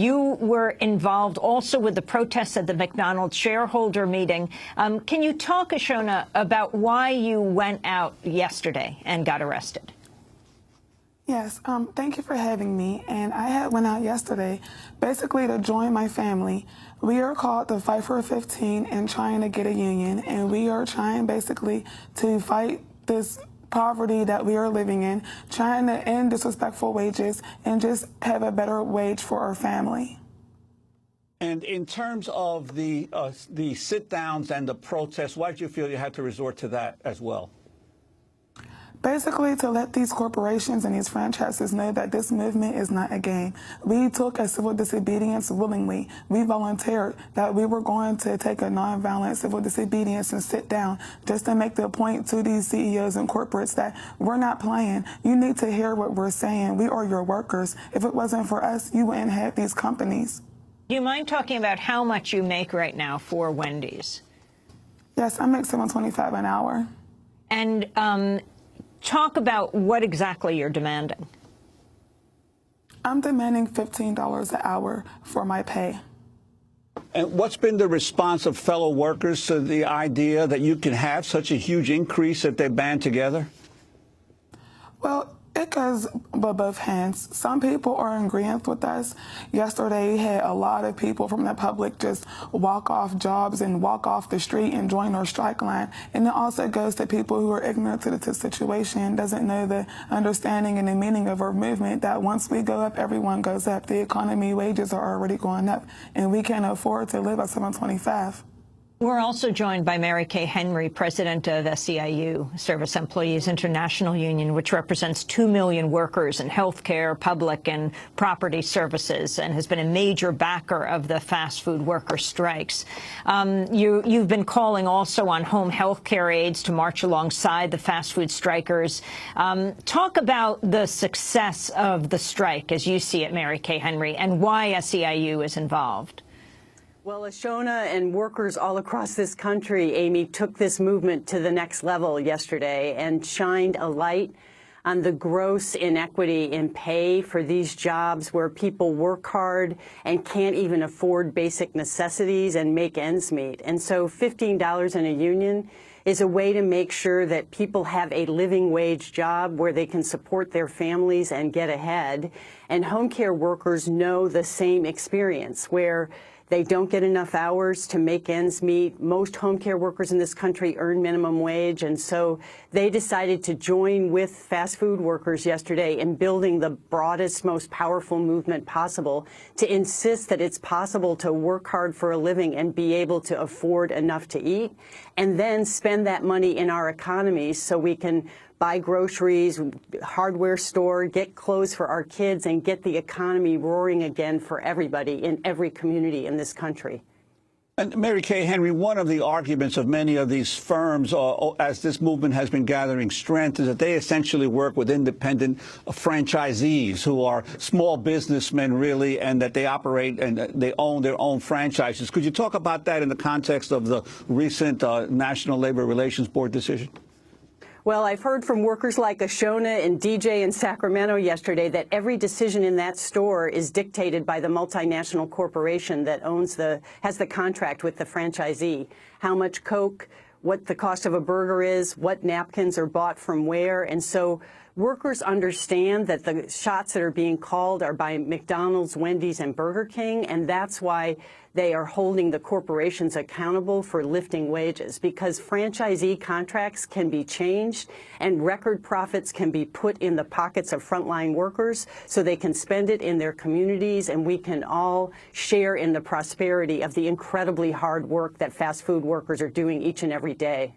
You were involved also with the protests at the McDonald's shareholder meeting. Can you talk, Ashona, about why you went out yesterday and got arrested? Yes, thank you for having me. And I went out yesterday basically to join my family. We are called the Fight for 15 and trying to get a union. And we are trying basically to fight this poverty that we are living in, trying to end disrespectful wages and just have a better wage for our family. And in terms of the sit-downs and the protests, why did you feel you had to resort to that as well? Basically, to let these corporations and these franchises know that this movement is not a game. We took a civil disobedience willingly. We volunteered that we were going to take a nonviolent civil disobedience and sit down just to make the point to these CEOs and corporates that we're not playing. You need to hear what we're saying. We are your workers. If it wasn't for us, you wouldn't have these companies. Do you mind talking about how much you make right now for Wendy's? Yes, I make $7.25 an hour. And talk about what exactly you're demanding. I'm demanding $15 an hour for my pay. And what's been the response of fellow workers to the idea that you can have such a huge increase if they band together? Well, it goes by both hands. Some people are in agreement with us. Yesterday, we had a lot of people from the public just walk off jobs and walk off the street and join our strike line. And it also goes to people who are ignorant to the situation, doesn't know the understanding and the meaning of our movement, that once we go up, everyone goes up. The economy wages are already going up, and we can't afford to live at $7.25. We're also joined by Mary Kay Henry, president of SEIU, Service Employees International Union, which represents 2 million workers in healthcare, public and property services, and has been a major backer of the fast food worker strikes. You've been calling also on home health care aides to march alongside the fast food strikers. Talk about the success of the strike, as you see it, Mary Kay Henry, and why SEIU is involved. Well, Ashona and workers all across this country, Amy, took this movement to the next level yesterday and shined a light on the gross inequity in pay for these jobs where people work hard and can't even afford basic necessities and make ends meet. And so $15 in a union is a way to make sure that people have a living wage job where they can support their families and get ahead. And home care workers know the same experience, where they don't get enough hours to make ends meet. Most home care workers in this country earn minimum wage, and so they decided to join with fast food workers yesterday in building the broadest, most powerful movement possible to insist that it's possible to work hard for a living and be able to afford enough to eat, and then spend that money in our economy so we can buy groceries, hardware store, get clothes for our kids, and get the economy roaring again for everybody in every community in this country. And Mary Kay Henry, one of the arguments of many of these firms as this movement has been gathering strength is that they essentially work with independent franchisees who are small businessmen, really, and that they operate and they own their own franchises. Could you talk about that in the context of the recent National Labor Relations Board decision? Well, I've heard from workers like Ashona and DJ in Sacramento yesterday that every decision in that store is dictated by the multinational corporation that has the contract with the franchisee. How much Coke, what the cost of a burger is, what napkins are bought from where. And so workers understand that the shots that are being called are by McDonald's, Wendy's, and Burger King, and that's why they are holding the corporations accountable for lifting wages, because franchisee contracts can be changed and record profits can be put in the pockets of frontline workers so they can spend it in their communities, and we can all share in the prosperity of the incredibly hard work that fast food workers are doing each and every day.